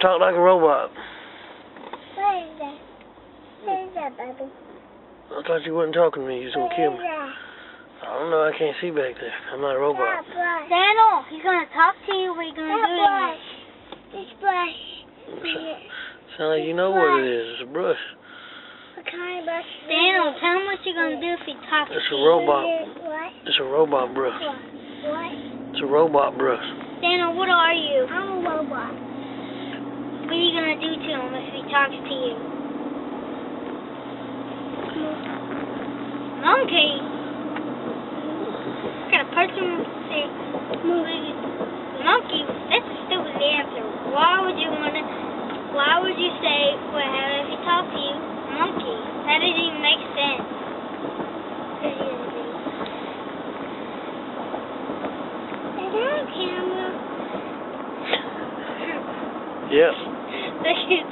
Talk like a robot. What is that? What is that, baby? I thought you wasn't talking to me. You was going to kill me. That? I don't know. I can't see back there. I'm not a robot. Brush. Daniel, he's gonna talk to you. What are you gonna do? Brush. This brush. Sound like you know what it is. It's a brush. What kind of brush? Daniel, tell him what you're gonna do if he talks It's to a you. robot. What? It's a robot brush. What? It's a robot brush. Daniel, what are you? I'm a robot. What are you gonna do to him if he talks to you? Monkey. Got a person say monkey. That's a stupid answer. Why would you say if he talked to you, monkey? That doesn't even make sense. Is that a camera? Yep. That is